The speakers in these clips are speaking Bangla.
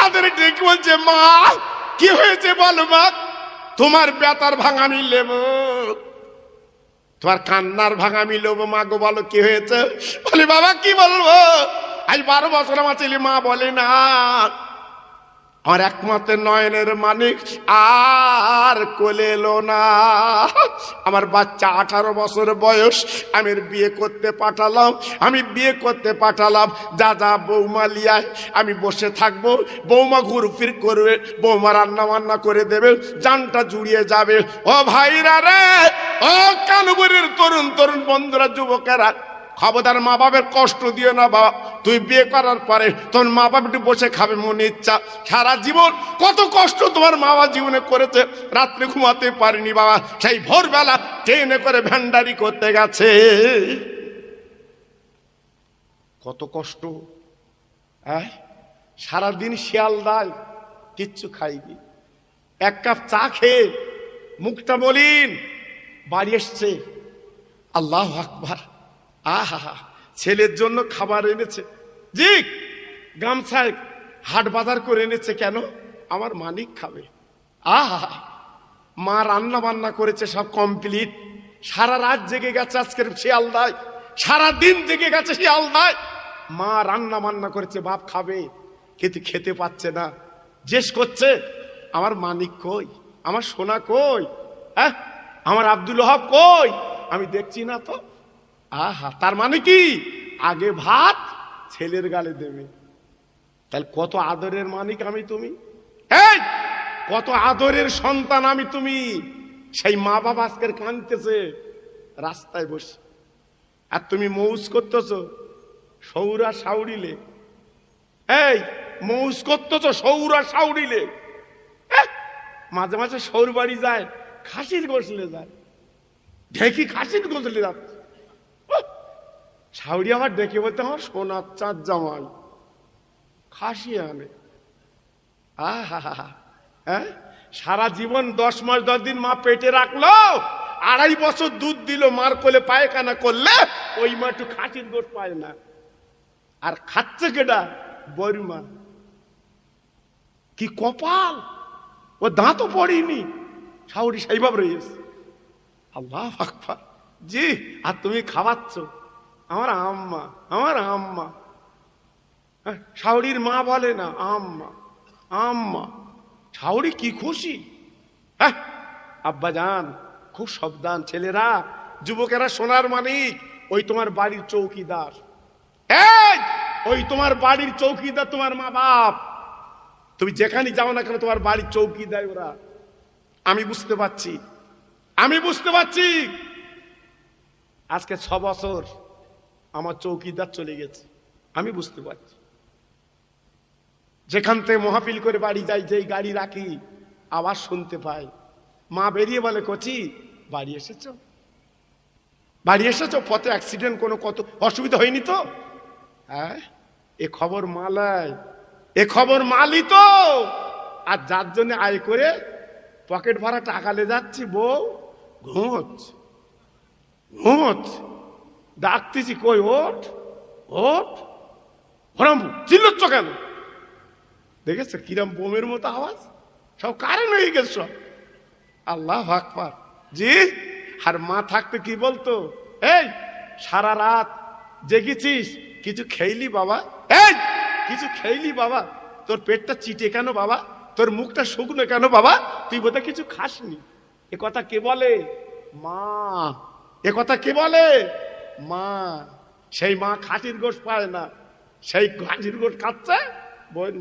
কাদের ডেকে বলছে, মা কি হয়েছে বলো মা, তোমার ব্যথার ভাঙা আমি লেবো, তোমার কান্নার ভাঙা আমি লেবো, মা গো বলো কি হয়েছে। বলে বাবা কি বলবো, আজ 12 বছর আমার ছেলে মা বলে না, আমার একমাত্র নয়নের মানিক আর কোলে এলো না, আমার বাচ্চা 18 বছর বয়স, আমি বিয়ে করতে পাঠালাম, যা যা বৌমা লিয়ায়, আমি বসে থাকবো, বৌমা ঘুরফির করবে, বৌমা রান্না বান্না করে দেবে, জানটা জুড়িয়ে যাবে। ও ভাইরা রে, ও কানপুরের তরুণ তরুণ বন্ধুরা, যুবকেরা, খবরদার মা বাবার কষ্ট দিও না বাবা। তুই বিয়ে করার পরে তোর মা বাবা একটু বসে খাবে মনে ইচ্ছা, সারা জীবন কত কষ্ট তোমার মা বাবা জীবনে করেছে, রাত্রে ঘুমাতে পারিনি বাবা, সেই ভোরবেলা ট্রেনে করে ভ্যান্ডারি করতে গেছে, কত কষ্ট। সারাদিন শিয়ালদায় কিচ্ছু খাইনি, এক কাপ চা খেয়ে মুখটা মলিন, বাড়ি এসছে, আল্লাহু আকবার, আহা, ছেলের জন্য খাবার এনেছে, জি গামছায় হাট বাজার করে এনেছে, কেন আমার মানিক খাবে। আহা, মা রান্না বান্না করেছে, সব কমপ্লিট, সারা রাত জেগে গেছে আজকের শিয়ালদায়, সারা দিন জেগে গেছে শিয়ালদায়, মা রান্না বান্না করেছে, বাপ খাবে, কিন্তু খেতে পাচ্ছে না, জিজ্ঞেস করছে আমার মানিক কই, আমার সোনা কই, আমার আব্দুল ওহাব কই, আমি দেখছি না তো। আহা, তার মানে কি আগে ভাত ছেলের গালে দেবে, তাহলে কত আদরের মানিক আমি তুমি, এই কত আদরের সন্তান আমি তুমি। সেই মা বাবা আজকের কাঁদতেছে রাস্তায় বসে, আর তুমি মৌজ করতেছো সৌরা সাউরিলে, এই মৌজ করতেছো সৌরা সাউরিলে, মাঝে মাঝে সৌর বাড়ি যায়, খাসির গোসলে যায়, ঢেকি খাসির গোসলে যাচ্ছে, সাউরি আমার ডেকে বলতে আমার সোনার চাঁদ জামাই খাসি আনে। সারা জীবন 10 মাস 10 দিন মা পেটে রাখলো, 2.5 বছর দুধ দিল, মার কোলে পায়খানা করলে ওই মা একটু খাসির গোশ পায় না, আর খাচ্ছে কেটা বড়িমা, কি কপাল, ও দাঁতও পড়েনি, সাউরি সেইভাবে রয়েছে। আল্লাহু আকবার, জি, আর তুমি খাওয়াচ্ছ আমার আম্মা, আমার আম্মা, শাওরির মা বলে না আম্মা আম্মা, শাওরি কি খুশি। আব্বা জান খুব সাবধান, ছেলেরা যুবকেরা সোনার মানিক, ওই তোমার বাড়ির চৌকিদার, ওই তোমার বাড়ির চৌকিদার তোমার মা বাপ, তুমি যেখানে যাও না কেন তোমার বাড়ির চৌকি দেয় ওরা। আমি বুঝতে পারছি আজকে 6 বছর আমার চৌকিদার চলে গেছে, আমি বুঝতে পারছি। যেখান থেকে মহাপিল করে বাড়ি যাই, যেই গাড়ি রাখি আওয়াজ শুনতে পাই, মা বেরিয়ে বলে কচি বাড়ি এসেছো, পথে অ্যাক্সিডেন্ট কোনো কত অসুবিধা হয়নি তো? এ খবর মালাই, এ খবর মালি তো, আর যার জন্য আয় করে পকেট ভরা টাকা লে যাচ্ছি, বউ ঘুমোচ্ছে, ডাকতেছি কই ওঠ হরাম, চিল্লচ্ছ কেন? দেখেছো কিরম বোমের মতো আওয়াজ, সব কারেন্ট হয়ে গেছে সব। আল্লাহু আকবার, জি। আর মা থাকতে কি বলতো, এই সারা রাত জেগেছিস, কিছু খেইলি বাবা, কিছু খেইলি বাবা, তোর পেটটা চিটে কেন বাবা, তোর মুখটা শুকনো কেন বাবা, তুই বোধহয় কিছু খাসনি। এ কথা কে বলে? মা। এ কথা কে বলে? মা। সেই মা খাসির গোশ পায় না, সেই খাসির গোশ খাচ্ছে বইয়ের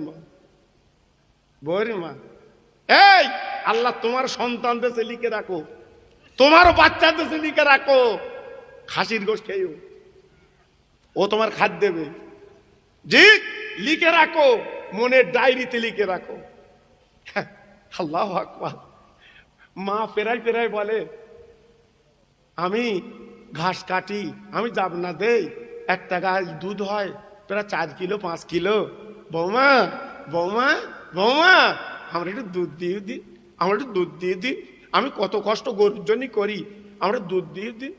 মা। এই আল্লাহ তোমার সন্তানদের লিখে রাখো, তোমার বাচ্চাদের লিখে রাখো, খাসির গোশ খেয়েও ও তোমার খাদ্য দেবে, জি লিখে রাখো, মনের ডায়েরিতে লিখে রাখো। আল্লাহু আকবার। মা ফেরাই বলে আমি ঘাস কাটি, আমি জাবনা দেই, একটা গাছ দুধ হয় প্রায় 4 কিলো 5 কিলো, বৌমা আমরা একটু দুধ দিয়ে দিন, আমি কত কষ্ট গরুর জন্য করি, আমরা দুধ দিয়ে দিন।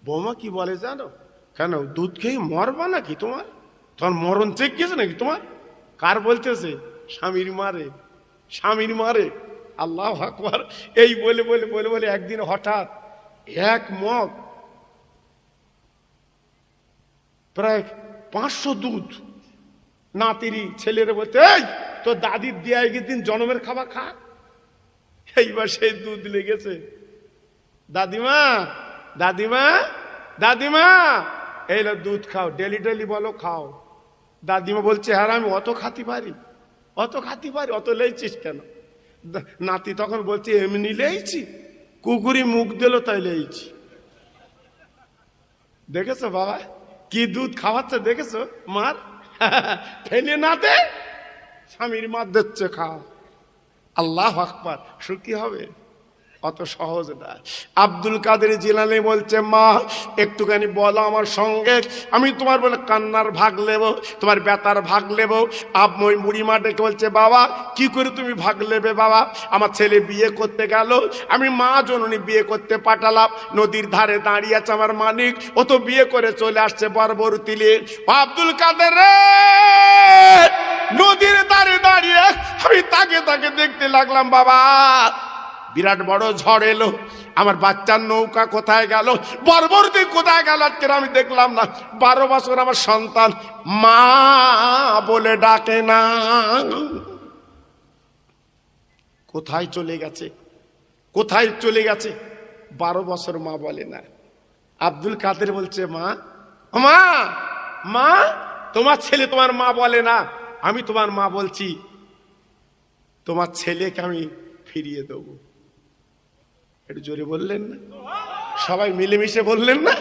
বৌমা কি বলে জানো? কেন দুধ খেয়ে মরবা নাকি? তোমার মরণ চেক গেছে নাকি তোমার? কার বলতেছে? স্বামীর মারে, স্বামীর মারে। আল্লাহু আকবার। এই বলে বলে বলে বলে একদিন হঠাৎ এক মগ প্রায় 500 দুধ নাতিরি ছেলের বলতে, এই তো দাদির দিয়ে একদিন জন্মের খাবার খা। এইবার সেই দুধ লেগেছে, দাদিমা দাদিমা দাদিমা এইলো দুধ খাও, ডেলি ডেলি বলো খাও। দাদিমা বলছে, হ্যাঁ আমি অত খাতি পারি, অত খাতি পারি, অত লেইছিস কেন? নাতি তখন বলছে, এমনি লেইছি, কুকুরি মুখ দিল তাই লেইছি। দেখেছো বাবা কি দুধ খাওয়াচ্ছে, দেখেছো মার? ফেলে না দে, স্বামীর মার দিচ্ছে, খাও। আল্লাহু আকবার। সুখী হবে? অত সহজ না। আব্দুল কাদের জিলানী বলছে, মা একটুখানি বলো আমার সঙ্গে, আমি তোমার বলে কান্নার ভাগ নেব, তোমার ব্যথার ভাগ নেব। ওই বুড়িমা ডেকে বলছে, বাবা কি করে তুমি ভাগ নেবে বাবা? আমার ছেলে বিয়ে করতে গেল, আমি মা জননী বিয়ে করতে পাঠালাম, নদীর ধারে দাঁড়িয়ে আছে আমার মানিক, ও তো বিয়ে করে চলে আসছে বরবরতিলে। আব্দুল কাদের রে, নদীর ধারে দাঁড়িয়ে আমি তাকে তাকে দেখতে লাগলাম বাবা, বিরাট বড় ঝড় এলো, আমার বাচ্চার নৌকা কোথায় গেল, বরবরতি কোথায় গেল আজকে আমি দেখলাম না। 12 বছর আমার সন্তান মা বলে ডাকে না, কোথায় চলে গেছে, কোথায় চলে গেছে? 12 বছর মা বলে না। আব্দুল কাদের বলছে, মা মা মা তোমার ছেলে তোমার মা বলে না, আমি তোমার মা বলছি, তোমার ছেলেকে আমি ফিরিয়ে দেবো। একটু জোরে বললেন না? সবাই মিলেমিশে বললেন না?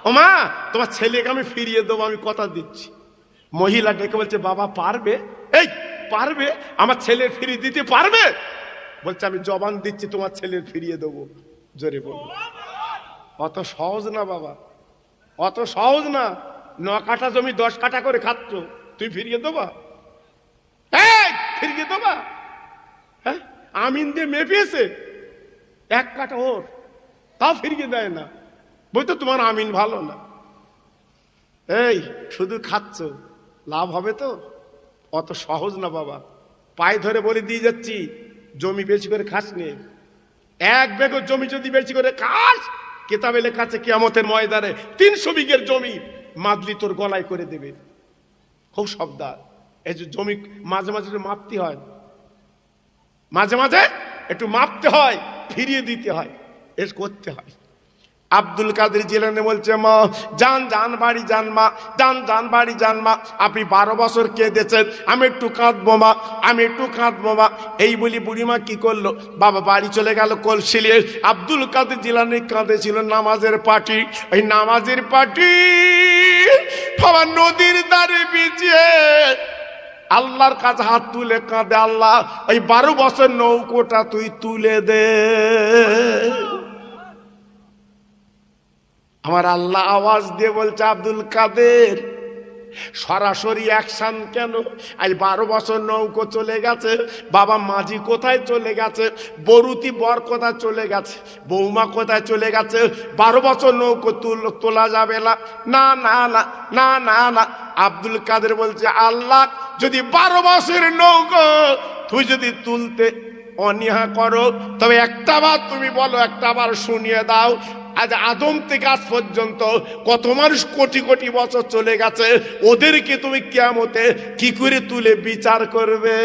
ও মা তোমার ছেলেকে আমি ফিরিয়ে দেবো, আমি কথা দিচ্ছি। মহিলা ডেকে বলছে, বাবা পারবে? এই পারবে? আমার ছেলে ফিরিয়ে দিতে পারবে? বলছে, আমি জবান দিচ্ছি তোমার ছেলে ফিরিয়ে দেবো। জোরে বলবো। অত সহজ না বাবা, অত সহজ না। 9 কাঠা জমি 10 কাঠা করে খাচ্ছ, তুই ফিরিয়ে দেবা? এই ফিরিয়ে দেবা? হ্যাঁ, আমিন দিয়ে মেপেছে 1 কাঠা ওর, তাও ফিরিয়ে দেয় না, বলতো তোমার আমিন ভালো না। এই শুধু খাচ্ছ, লাভ হবে তো? অত সহজ না বাবা। পায়ে ধরে বলে দিয়ে যাচ্ছি, জমি বেশি করে খাস নে। 1 বিঘা জমি যদি বেশি করে খাস, কিতাবে লেখা আছে কিয়ামতের ময়দানে 300 বিঘের জমি মাদলি তোর গলায় করে দেবে। খুব সাবধান। এই যে জমি মাঝে মাঝে মাপতে হয়, মাঝে মাঝে একটু মাপতে হয়, ফিরিয়ে দিতে হয়, এর করতে হয়। আব্দুল কাদের জিলানী বলছে, মা যান যান বাড়ি যান, মা যান যান বাড়ি যান, মা আপনি 12 বছর কেঁদেছেন, আমি একটু কাঁদবো মা, আমি একটু কাঁদবো মা। এই বলি বুড়িমা কি করলো, বাবা বাড়ি চলে গেল কলসি নিয়ে। আব্দুল কাদের জিলানী কাঁদেছিল নামাজের পার্টি, ওই নামাজের পার্টি বাবা নদীর ধারে বিছিয়ে আল্লাহর কাছে হাত তুলে কাঁদে, আল্লাহ ওই 12 বছর নৌকোটা তুই তুলে দে। আমার আল্লাহ আওয়াজ দিয়ে বলছে, আব্দুল কাদের সরাসরি অ্যাকশন কেন? আজ 12 বছর নৌকো চলে গেছে, বাবা মাঝি কোথায় চলে গেছে, বরুতি বর কোথায় চলে গেছে, বৌমা কোথায় চলে গেছে, 12 বছর নৌকো তোলা যাবে না, না না না না না না। আব্দুল কাদের বলছে, আল্লাহ যদি 12 বছরের নৌকো তুই যদি তুলতে অনীহা করো, তবে একটা বার তুমি বলো, একটা বার শুনিয়ে দাও, আজ আদম থেকে আজ পর্যন্ত কত মানুষ কোটি কোটি বছর চলে গেছে, ওদেরকে তুমি কিয়ামতে কি করে তুলে বিচার করবে?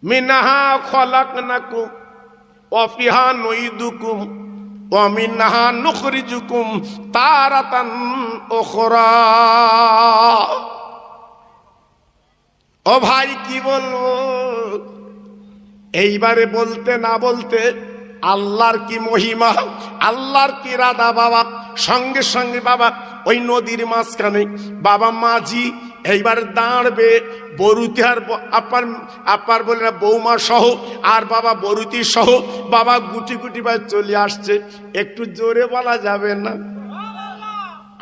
মিনহা খলাকনাকুম ওয়া ফিহা নুইদুকুম ওয়া মিনহা নুখরিজুকুম তারাতান উখরা। ও ভাই কি বলবো, এইবারে বলতে না বলতে আল্লাহর কি মহিমা, আল্লাহর কি রাধা বাবা। সঙ্গে সঙ্গে বাবা ওই নদীর মাঝখানে বাবা মাঝি এইবার দাঁড়বে, বরুতি আর আপার বলে না বৌমা সহ আর বাবা বরুতি সহ বাবা গুটি গুটি ভাই চলে আসছে। একটু জোরে বলা যাবে না,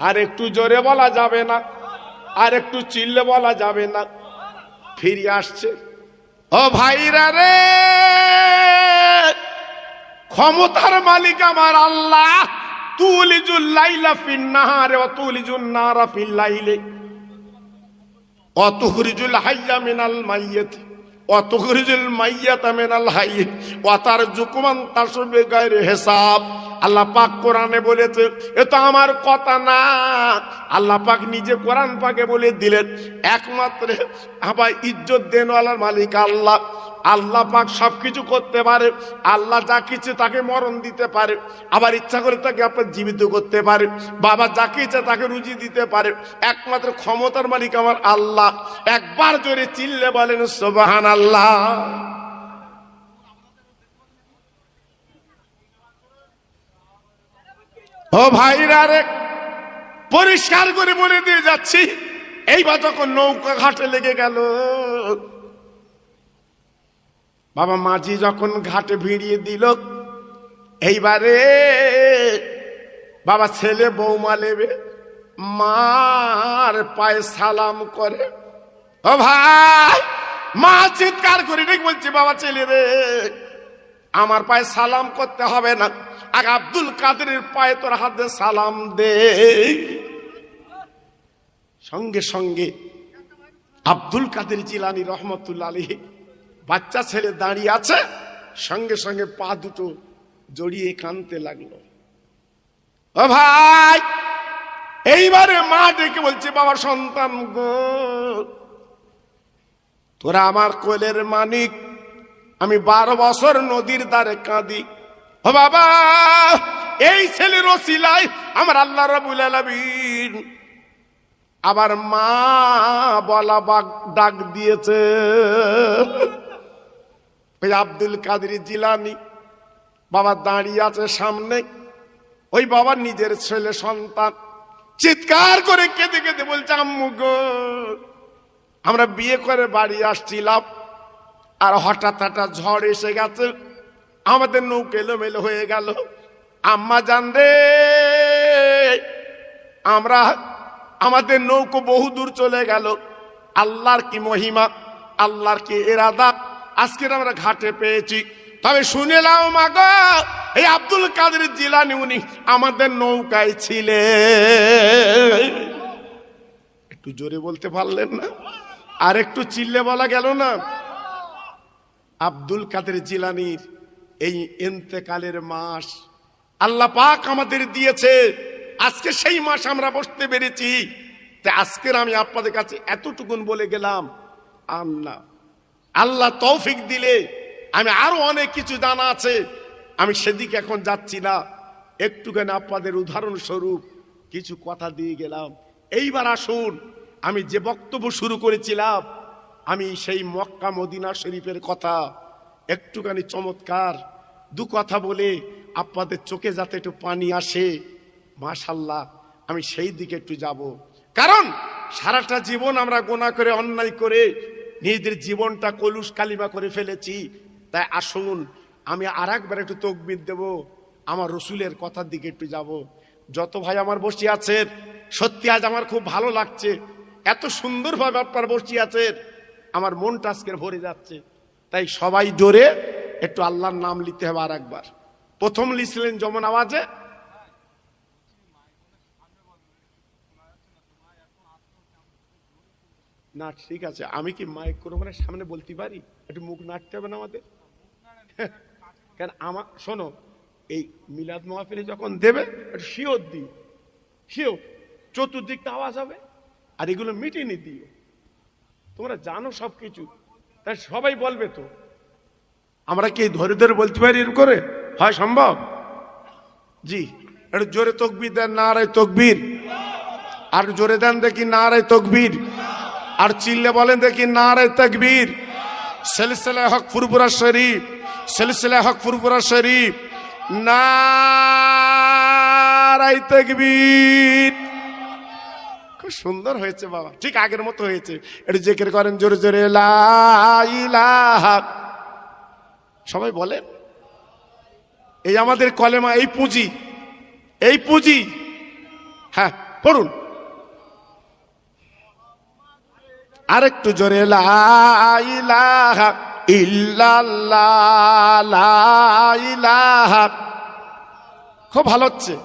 আর একটু জোরে বলা যাবে না, আর একটু চিল্লে বলা যাবে না, ফিরে আসছে। ও ভাইরা রে, ক্ষমতার মালিক আমার আল্লাহ। তুলিজুল লাইলা ফিন নাহারে ওয়া তুলিজুন নাহারা ফিল লাইলি। অতুখরিজুল হাইয়া মিনাল মাইয়িত অতুখরিজুল মাইয়াতা মিনাল হাইয়্য ওয়া তারযুকু মান তাশাউ বিগাইরি হিসাব। আল্লাহ পাক কোরআনে বলেছে, এ তো আমার কথা না, আল্লাহ পাক নিজে কোরআন পাকে বলে দিলেন একমাত্র আবার ইজ্জত দেনওয়ালার মালিক আল্লাহ। আল্লাহ পাক সবকিছু করতে পারে, আল্লাহ যা কিছু তাকে মরণ দিতে পারে, আবার ইচ্ছা করে তাকে আপনার জীবিত করতে পারে, বাবা যাকে ইচ্ছা তাকে রুজি দিতে পারে। একমাত্র ক্ষমতার মালিক আমার আল্লাহ। একবার জোরে চিল্লে বলেন সুবহানাল্লাহ। ও ভাইরা রে, পরিষ্কার করে বলে দিয়ে যাচ্ছি, এইবার যখন নৌকা ঘাটে লেগে গেল, বাবা মাঝি যখন ঘাটে ভিড়িয়ে দিল, এইবারে বাবা ছেলে বৌমা লেবে মার পায়ে সালাম করে। ও ভাই, মা চিৎকার করে ডেকে বলছে, বাবা ছেলে রে, আমার পায়ে সালাম করতে হবে না, আগে আব্দুল কাদেরের পায়ে তোর হাতে সালাম দে। সঙ্গে সঙ্গে আব্দুল কাদের জিলানী রহমতুল্লাহ আলাইহি, বাচ্চা ছেলে দাঁড়িয়ে আছে, সঙ্গে সঙ্গে পা দুটো জড়িয়ে কাঁদতে লাগলো। ও ভাই, এইবারে মা ডেকে বলছে, বাবা সন্তান গো, তোরা আমার কোলের মানিক, আমি 12 বছর নদীর ধারে কাঁদি। ও বাবা, এই ছেলের ওসিলায় আমার আল্লাহ রাব্বুল আলামিন আবার মা বলা ডাক দিয়েছে। আব্দুল কাদের জিলানী বাবা দাঁড়িয়ে আছে সামনে, ওই বাবা নিজের ছেলে সন্তান চিৎকার করে কেঁদে কেঁদে বলছে, আম্মু গো, আমরা বিয়ে করে বাড়ি আসছিলাম, আর হঠাৎ হঠাৎ ঝড় এসে গেছে, আমাদের নৌকা এলোমেলো হয়ে গেল। আম্মা জান রে, আমরা আমাদের নৌকো বহু দূর চলে গেল। আল্লাহর কি মহিমা, আল্লাহর কি ইরাদা, আজকে আমরা ঘাটে পেয়েছি। তবে শুনে নাও মা গো, এই আব্দুল কাদের জিলানী উনি আমাদের নৌকায় ছিলেন। একটু জোরে বলতে পারলেন না? আর একটু চিল্লে বলা গেল না? আব্দুল কাদের জিলানীর এই ইন্তেকালের মাস আল্লাহ পাক আমাদের দিয়েছে, আজকে সেই মাস আমরা বসতে পেরেছি। তাই আজকের আমি আপনাদের কাছে এতটুকুন বলে গেলাম, আল্লাহ তৌফিক দিলে আমি আরো অনেক কিছু জানা আছে, আমি সেদিকে এখন যাচ্ছি না। একটুখানি আপনাদের উদাহরণস্বরূপ কিছু কথা দিয়ে গেলাম। এইবার আসুন, আমি যে বক্তব্য শুরু করেছিলাম, আমি সেই মক্কা মদিনা শরীফের কথা একটুখানি চমৎকার দু কথা বলে আপনাদের চোখে যাতে একটু পানি আসে, মাশাআল্লাহ, আমি সেই দিকে একটু যাব। কারণ সারাটা জীবন আমরা গুনাহ করে, অন্যায় করে নিজেদের জীবনটা কলুষ কালিমা করে ফেলেছি। তাই আসুন, আমি আর একবার একটু তাকবীর দেব, আমার রসুলের কথার দিকে একটু যাব। যত ভাই আমার বসে আছেন, সত্যি আজ আমার খুব ভালো লাগছে, এত সুন্দরভাবে আপনার বসে আছেন, আমার মনটা আজকে ভরে যাচ্ছে। তাই সবাই জোরে একটু আল্লাহর নাম নিতে হবে। আর একবার প্রথম লিখলেন যেমন আওয়াজে, না ঠিক আছে, আমি কি মাইক কোরবানের সামনে বলতে পারি? একটু মুখ নাড়তে হবে না আমাদের? কেন আমার শোনো, এই মিলাদ মাহফিলে যখন দেবে একটু শিওর দিও, শিওর, চতুর্দিকটা আওয়াজ হবে, আর এগুলো মিটিয়ে দিও। তোমরা জানো সব কিছু, তাই সবাই বলবে তো। আমরা কি ধরে ধরে বলতে পারি এর করে? হয় সম্ভব? জি, একটু জোরে তাকবীর দেন, নারায়ে তাকবীর। আর জোরে দেন দেখি, নারায়ে তাকবীর। আর চিল্লে বলেন দেখি, নারায়ে তাকবীর। সিলসিলা হক ফুরফুরা শরীফ, সিলসিলা হক ফুরফুরা শরীফ, নারায়ে তাকবীর। খুব সুন্দর হয়েছে বাবা, ঠিক আগের মতো হয়েছে। একটু জিকির করেন জোরে জোরে, লা ইলাহা। সবাই বলেন, এই আমাদের কলেমা, এই পুঁজি, এই পুঁজি। হ্যাঁ পড়ুন আরেকটু জোরে, লা ইলাহা ইল্লাল্লাহ, লা ইলাহা। খুব ভালো হচ্ছে।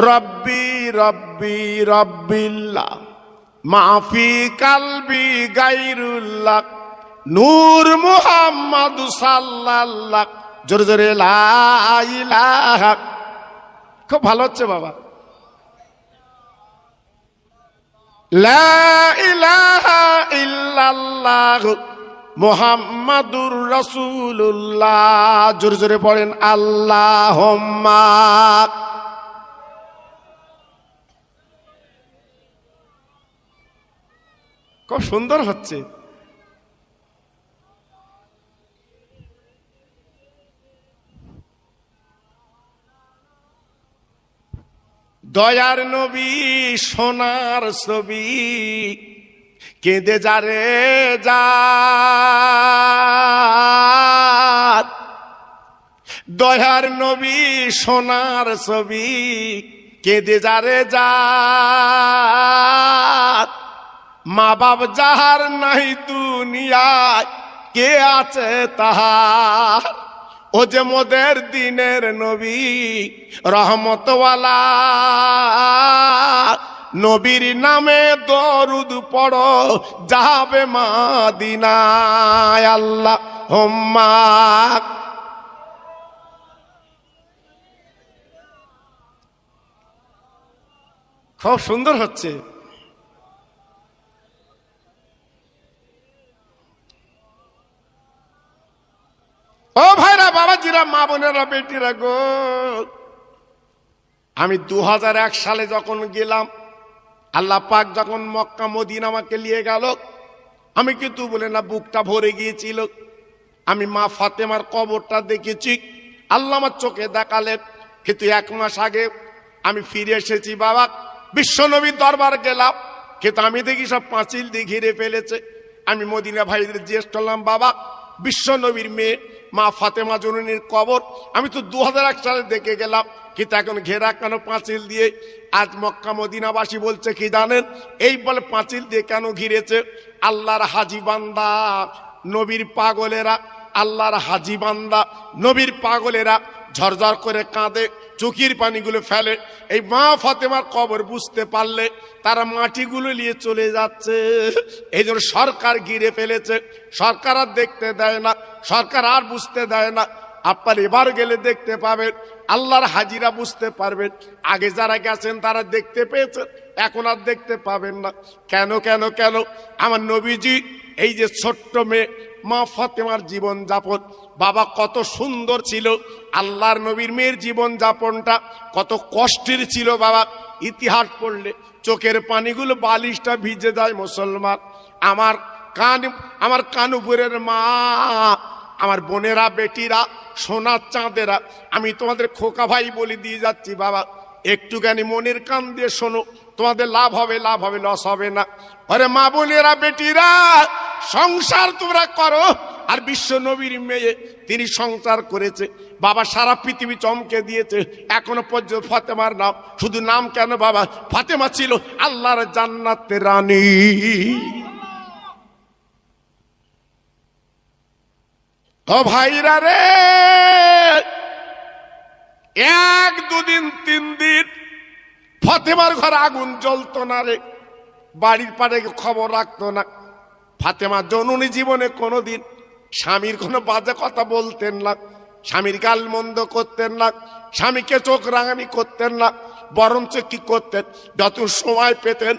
রব্বি রব্বি রব্বিল্লাহ মাফি কালবি গায়রুল্লাহ নূর মুহাম্মদ সাল্লাল্লাহ। জোরে জোরে লা ইলাহা। খুব ভালো হচ্ছে বাবা। লা ইলাহা ইল্লাল্লাহ মুহাম্মাদুর রাসূলুল্লাহ। জোরে জোরে পড়েন আল্লাহুম্মা। খুব সুন্দর হচ্ছে। দয়ার নবী সোনার ছবি কেঁদে যারে যার। দয়ার নবী সোনার ছবি কেঁদে যারে যার। মা বাপ যাহার নাই দুনিয়ায় কে আছে তাহার। ও যে মোদের দিনের নবী রহমতওয়ালা। নবীর নামে দরুদ পড়ো যাবে মদিনায়। আল্লাহুম্মা। খুব সুন্দর হচ্ছে। ও ভাইরা, বাবাজিরা, মা বোনেরা, বেটিরা গো, আমি 2001 সালে যখন গেলাম, আল্লাহ পাক যখন মক্কা মদিনা আমাকে নিয়ে গেল, আমি কিন্তু বলে না বুকটা ভরে গিয়েছিল। আমি মা ফাতেমার কবরটা দেখেছি, আল্লাহ আমার চোখে দেখালেন। কিন্তু 1 মাস আগে আমি ফিরে এসেছি বাবা, বিশ্বনবীর দরবার গেলাম, কিন্তু আমি দেখি সব পাঁচিল দিয়ে ঘিরে ফেলেছে। আমি মদিনা ভাইদের জিজ্ঞেস করলাম, বাবা বিশ্বনবীর মেয়ে মা ফাতেমা জননীর কবর আমি তো 2001 সালে দেখে গেলাম, কিন্তু এখন ঘেরা কেন পাঁচিল দিয়ে? আজ মক্কা মদিনাবাসী বলছে কি জানেন? এই বলে পাঁচিল দিয়ে কেন ঘিরেছে? আল্লাহর হাজি বান্দা নবীর পাগলেরা, আল্লাহর হাজি বান্দা নবীর পাগলেরা ঝরঝর করে কাঁদে, চোখের পানিগুলো ফেলে। এই মা ফাতেমার কবর বুঝতে পারলে তারা মাটিগুলো নিয়ে চলে যাচ্ছে। এই জন্য সরকার ঘিরে ফেলেছে, সরকার আর দেখতে দেয় না, সরকার আর বুঝতে দেয় না। আপনার এবার গেলে দেখতে পাবেন, আল্লাহর হাজিরা বুঝতে পারবেন। আগে যারা গেছেন তারা দেখতে পেয়েছেন, এখন আর দেখতে পাবেন না। কেন কেন কেন? আমার নবীজি এই যে ছোট্ট মেয়ে মা ফাতেমার জীবন যাপন বাবা কত সুন্দর ছিল। আল্লাহর নবীর মেয়ের জীবন যাপনটা কত কষ্টের ছিল বাবা। ইতিহাস পড়লে চোখের পানিগুলো বালিশটা ভিজে যায় মুসলমান। আমার কানুপুরের মা, আমার বোনেরা, বেটিরা, সোনার চাঁদেরা, আমি তোমাদের খোকা ভাই বলে দিয়ে যাচ্ছি বাবা, একটুখানি মনের কান দিয়ে শোনো, তোমাদের লাভ হবে, লাভ হবে, লস হবে না। আরে মা বোনেরা, বেটিরা, সংসার তোমরা করো। আর বিশ্ব নবীর মেয়ে তিনি সংসার করেছে বাবা, সারা পৃথিবী চমকে দিয়েছে। এখনো পর্যন্ত ফাতেমার নাম, শুধু নাম কেন বাবা, ফাতেমা ছিল আল্লাহর জান্নাতের রানী। ও ভাইরা রে, 1 2 দিন 3 দিন ফাতেমার ঘরে আগুন জ্বলতো না রে, বাড়ির পাড়ে খবর রাখতো না। ফাতেমা জননী জীবনে কোনোদিন স্বামীর কোনো বাজে কথা বলতেন না, স্বামীর গাল মন্দ করতেন না, স্বামীকে চোখ রাঙানি করতেন না। বরঞ্চ কি করতেন, যত সময় পেতেন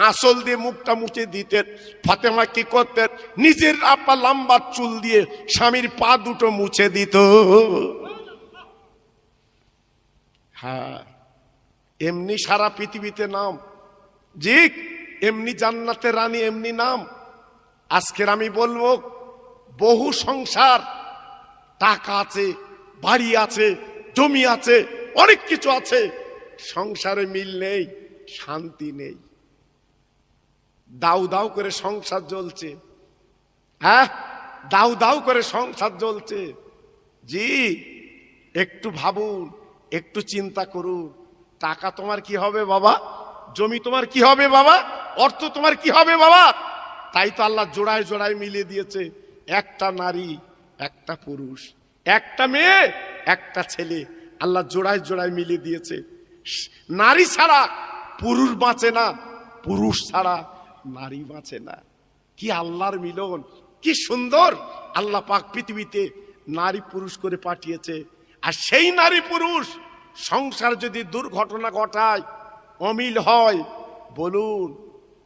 আঁচল দিয়ে মুখটা মুছে দিতেন। ফাতেমা কি করতেন, নিজের আপনার লম্বা চুল দিয়ে স্বামীর পা দুটো মুছে দিত। হ্যাঁ, এমনি সারা পৃথিবীতে নাম, জি এমনি জান্নাতের রানী, এমনি নাম। আজকের আমি বলবো, বহু সংসার, টাকা আছে, বাড়ি আছে, জমি আছে, অনেক কিছু আছে, সংসারে মিল নেই, শান্তি নেই। দাউ দাউ করে সংসার জ্বলছে, হ্যাঁ দাউ দাউ করে সংসার জ্বলছে। জি একটু ভাবুন, একটু চিন্তা করুন, টাকা তোমার কি হবে বাবা, জমি তোমার কি হবে বাবা, অর্থ তোমার কি হবে বাবা? তাই তো আল্লাহ জোড়ায় জোড়ায় মিলিয়ে দিয়েছে, একটা নারী একটা পুরুষ, একটা মেয়ে একটা ছেলে, আল্লাহ জোড়ায় জোড়ায় মিলিয়ে দিয়েছে। নারী ছাড়া পুরুষ বাঁচে না, পুরুষ ছাড়া নারী বাঁচে না। কি আল্লাহর মিলন, কি সুন্দর আল্লাহ পাক পৃথিবীতে নারী পুরুষ করে পাঠিয়েছে। আর সেই নারী পুরুষ সংসার যদি দুর্ঘটনা ঘটায়, অমিল হয়, বলুন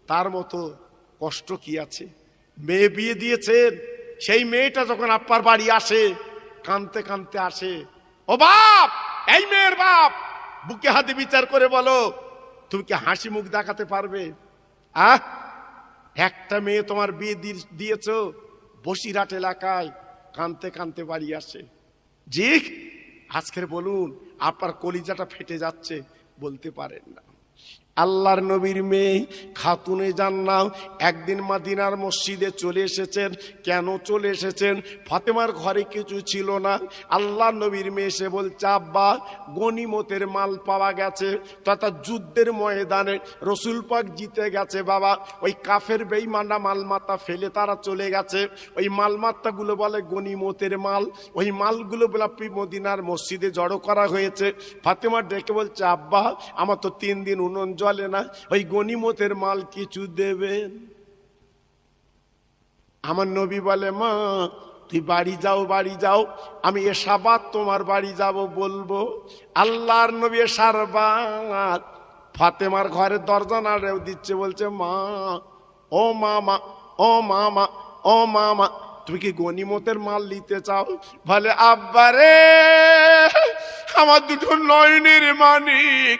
তার মতো কষ্ট কি আছে? মেয়ে বিয়ে দিয়েছেন, সেই মেয়েটা যখন আপ্পার বাড়ি আসে কানতে কানতে আসে, ও বাপ, এই মেয়ের বাপ, বুকে হাতে বিচার করে বলো, তুমি কি হাসি মুখ দেখাতে পারবে? একটা মেয়ে তোমার বিয়ে দিয়েছো বসিরহাট এলাকায়, কানতে কানতে বাড়ি আসে। জি, আজকের বলুন আপনার কলিজাটা ফেটে যাচ্ছে, বলতে পারেন না। আল্লাহর নবীর মেয়ে খাতুনে জান্নাত একদিন মদিনার মসজিদে চলে এসেছেন। কেন চলে এসেছেন? ফাতেমার ঘরে কিছু ছিল না। আল্লাহর নবীর মেয়ে এসে বলছে, আব্বা, গনিমতের মাল পাওয়া গেছে, তথা যুদ্ধের ময়দানে রসুল পাক জিতে গেছে বাবা। ওই কাফের বেঈমানরা মালমাতা ফেলে তারা চলে গেছে। ওই মালমাত্তাগুলো বলে গনিমতের মাল। ওই মালগুলো বলে মদিনার মসজিদে জড়ো করা হয়েছে। ফাতেমা ডেকে বলছে, আব্বা, আমার তো 3 দিন উনুন জ্বলে না, ওই গনিমতের মাল কিছু দেবেন? আমার নবী বলে, মা তুই বাড়ি যাও, বাড়ি যাও, আমি এশাবাদ তোমার বাড়ি যাব বলবো। আল্লাহর নবী এশারবাদ ফাতেমার ঘরের দরজা নাড়েও দিচ্ছে, বলছে, মা, ও মামা, ও মামা, ও মামা, তুমি কি গনিমতের মাল নিতে চাও? বলে, আব্বারে, আমার দুটো নয়নের মানিক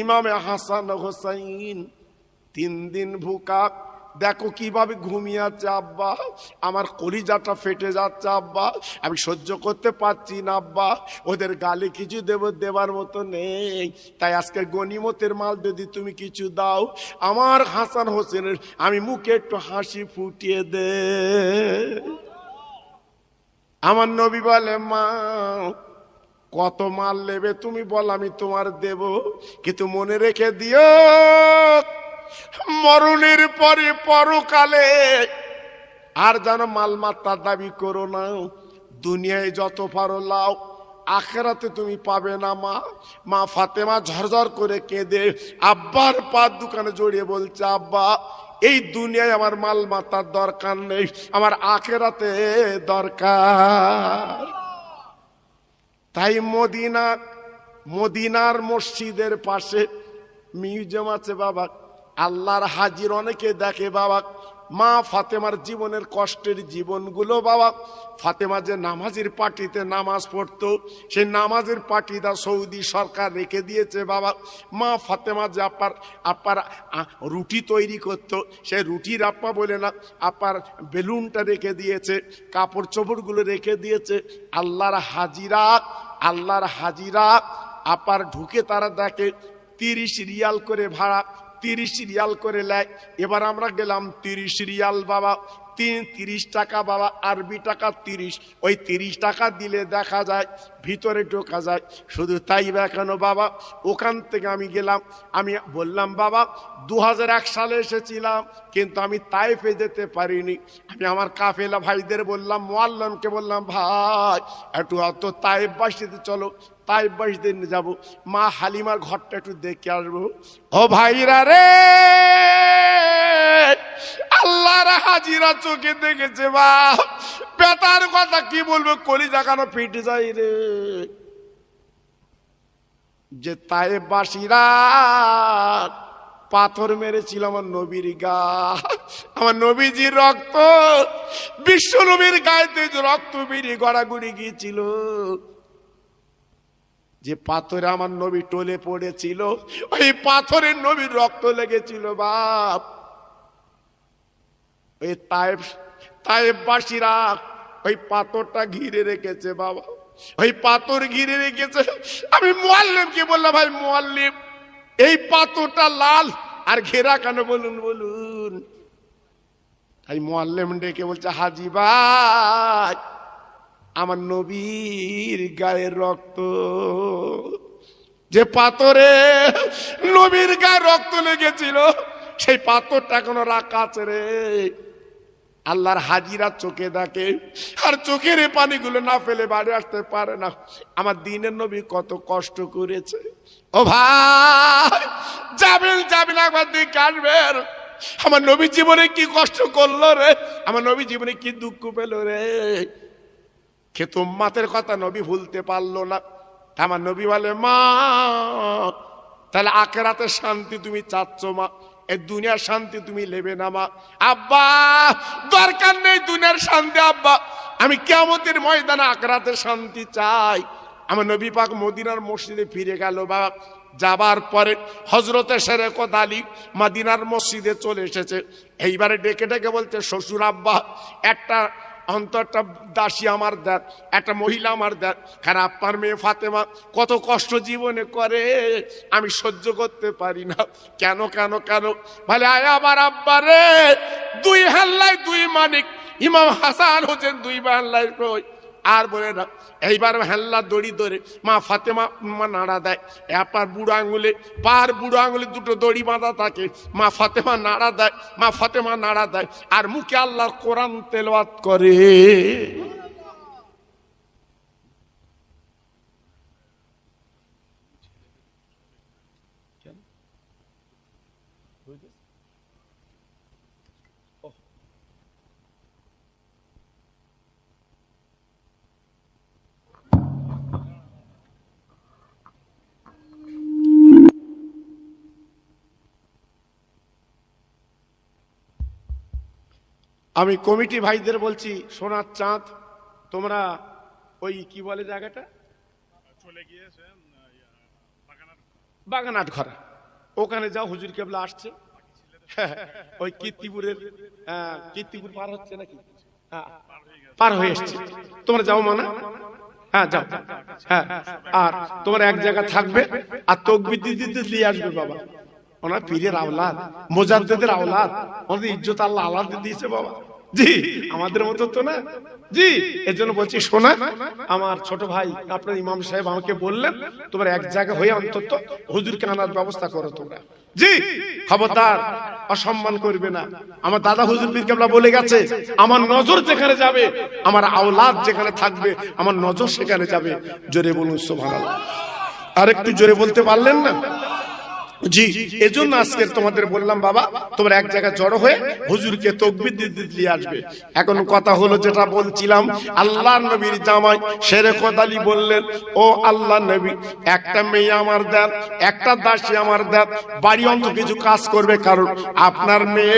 ইমামে হাসান হোসাইন 3 দিন ভুকা, দেখো কিভাবে ঘুমিয়ে আছে আব্বা, আমার কলিজাটা ফেটে যাচ্ছে আব্বা, আমি সহ্য করতে পারছি না আব্বা, ওদের গালে কিছু দেবার মতো নেই, তাই আজকে গনিমতের মাল যদি তুমি কিছু দাও, আমার হাসান হোসেনের আমি মুখে একটু হাসি ফুটিয়ে দে। আমার নবী বলে, মা কত মাল নেবে তুমি বল, আমি তোমার দেব, কিন্তু মনে রেখে দিও মরণের পরে পরকালে আর যেন মালমাত্তার দাবি করো না। দুনিয়ায় যত পারো লাও, আখেরাতে তুমি পাবে না। মা ফাতেমা ঝরঝর করে কেঁদে আব্বার পার দোকানে জড়িয়ে বলছে, আব্বা, এই দুনিয়ায় আমার মালমাত্তার দরকার নেই, আমার আখেরাতে দরকার। তাই মদিনার মসজিদের পাশে মিউজিয়াম আছে বাবা, আল্লাহর হাজির অনেকে দেখে বাবা। মা ফাতেমার জীবনের কষ্টের জীবনগুলো বাবা, ফাতেমা যে নামাজের পার্টিতে নামাজ পড়তো, সেই নামাজের পার্টিটা সৌদি সরকার রেখে দিয়েছে বাবা। মা ফাতেমা যে আপার রুটি তৈরি করতো, সেই রুটির আপ্পা বলে না, আপার বেলুনটা রেখে দিয়েছে, কাপড় চোপড়গুলো রেখে দিয়েছে। আল্লাহর হাজিরা আপার ঢুকে তারা দেখে 30 রিয়াল করে ভাড়া, 30 রিয়াল করে নেয়। এবার আমরা গেলাম 30 রিয়াল বাবা, 30 টাকা বাবা, আরবি টাকা 30, ওই 30 টাকা দিলে দেখা যায় ভিতরে ঢোকা যায়। শুধু তাই দেখানো বাবা, ওখান থেকে আমি গেলাম, আমি বললাম, বাবা 2001 সালে এসেছিলাম, কিন্তু আমি তাইফে যেতে পারিনি। আমি আমার কাফেলা ভাইদের বললাম, মুআল্লিমকে বললাম, ভাই একটু অত তাইফবাসীতে চলো, তাইফবাসীতে যাবো, মা হালিমার ঘরটা একটু দেখে আসবো। ও ভাইরা রে, আল্লাহর হাজিরা চোখে দেখেছে বা বেটার কথা কি বলবো, কলিজা কেন ফেটে যায় রে। যে তাইফবাসীরা পাথর মেরেছিল আমার নবীর গা, আমার নবীজির রক্ত, বিশ্ব নবীর গায়েতে রক্ত বেরিয়ে গড়াগড়ি গিয়েছিল, যে পাথরে আমার নবী টলে পড়েছিল, ওই পাথরের নবীর রক্ত লেগেছিল বাপ। ওই তাইফবাসীরা ওই পাথরটা ঘিরে রেখেছে বাবা, ওই পাথর ঘিরে রেখেছে। আমি মুআল্লিমকে বললাম, ভাই মুআল্লিম, এই পাথরটা লাল আর ঘেরা কেন বলুন। তাই মুআল্লিম ডেকে বলছে, হাজি ভাই, আমার নবীর গায়ের রক্ত, যে পাথরে নবীর গায়ে রক্ত লেগেছিল, সেই পাথরটা এখনো রাখা আছে রে। আল্লাহর হাজিরা চোখে দেখে, আর চোখের এই পানিগুলো না ফেলে বাড়ি আসতে পারে না। আমার দিনের নবী কত কষ্ট করেছে। ও ভাই, যাবেন একবার দিকে আসবেন। আমার নবী জীবনে কি কষ্ট করলো রে, আমার নবী জীবনে কি দুঃখ পেল রে। খেত উম্মতের কথা নবী ভুলতে পারলো না। আমার নবী বলে, মা তাহলে আখিরাতের শান্তি তুমি চাচ্ছ মা, এই দুনিয়ার শান্তি তুমি নেবে না মা? আব্বা দরকার নেই দুনিয়ার শান্তি আব্বা, আমি কিয়ামতের ময়দানে আখিরাতের শান্তি চাই। আমার নবী পাক মদিনার মসজিদে ফিরে গেল বাবা। যাবার পরে হযরতে শেরেকত আলী মদিনার মসজিদে চলে এসেছে। এইবারে ডেকে ডেকে বলতে, শ্বশুর আব্বা একটা অন্তরটা দাসী আমার দেন, একটা মহিলা আমার দেন, কারণ আপনার মেয়ে ফাতেমা কত কষ্ট জীবনে করে, আমি সহ্য করতে পারি না। কেন কেন কেন বলে, আয় আমার আব্বা রে, দুই হাল্লায় দুই মানিক, ইমাম হাসান হোসেন দুই হাল্লায় কই। আর বলে না, এইবার হেল্লা দড়ি ধরে মা ফাতেমা নাড়া দেয়। আপনার বুড়ো আঙুলে, পার বুড়ো আঙুলে দুটো দড়ি বাঁধা থাকে, মা ফাতেমা নাড়া দেয়, মা ফাতেমা নাড়া দেয়, আর মুখে আল্লাহর কোরআন তেলাওয়াত করে। আমি কমিটি ভাইদের বলছি, সোনার চাঁদ তোমরা ওই কি বলে জায়গাটা চলে গিয়েছেন বাগানাট ঘরা, ওখানে যাও, হুজুর কেবলা আসছে। ওই কীর্তিপুরের কীর্তিপুর পার হচ্ছে নাকি, পার হয়ে এসছে, তোমরা যাও মানা। হ্যাঁ যাও, হ্যাঁ। আর তোমরা এক জায়গায় থাকবে আর তাকবীর দিতে দিয়ে আসবে বাবা। ওনার পীরের আওলাদ, মুজাদ্দিদের আওলাদ, ওদের ইজ্জত আল্লাহ আলাদা দিয়েছে বাবা। জি, আমাদের মতো তো না। জি, এর জন্য বলছি, শোনা আমার ছোট ভাই আপনার ইমাম সাহেব আমাকে বললেন, তোমরা এক জায়গায় হয়ে অন্তত হুজুরকে আনার ব্যবস্থা করো তোমরা। জি, খবরদার অসম্মান করবে না। আমার দাদা হুজুর পীর কেবলা বলে গেছে, আমার নজর যেখানে যাবে, আমার আওলাদ যেখানে থাকবে, আমার নজর সেখানে যাবে। জোরে বলুন সুবহানাল্লাহ। আর একটু জোরে বলতে পারলেন না? জি, এজন্য আজকে তোমাদের বললাম বাবা, তোমরা এক জায়গায় জড়ো হয়ে হুজুরকে তাকবীর দিতে দিয়ে আসবে। এখন কথা হলো যেটা বলছিলাম, আল্লাহর নবীর জামাই শেরেকত আলী বললেন, ও আল্লাহর নবী, একটা মেয়ে আমার দেন, একটা দাসী আমার দেন, বাড়ি অন্ত কিছু কাজ করবে, কারণ আপনার মেয়ে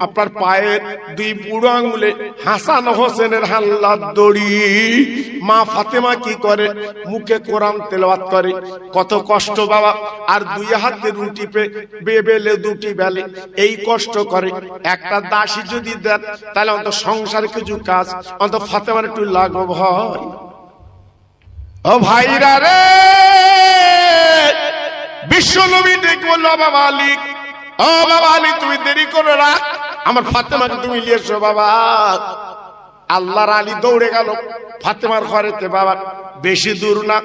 আপনার পায়ের দুই বুড়ো আঙুলে হাসান হোসেনের হাল্লার দড়ি। মা ফাতেমা কি করে, মুখে কোরআন তেলাওয়াত করে, কত কষ্ট বাবা। আর দুই হাতে রুটি বেলে দুটি বেলে, এই কষ্ট করে। একটা দাসী যদি দেন, তাহলে অন্তত সংসারে কিছু কাজ অন্তত ফাতেমার একটু লাঘব হয়। ও ভাইরা রে, বিশ্ব নবী ডেকে বলল, বাবা আলী, ও বাবা আলী, তুমি দেরি করো না, আমার ফাতেমাকে তুমি নিয়ে এসো বাবা। আল্লাহর আলী দৌড়ে গেল ফাতেমার ঘরেতে বাবা। বেশি দূর না,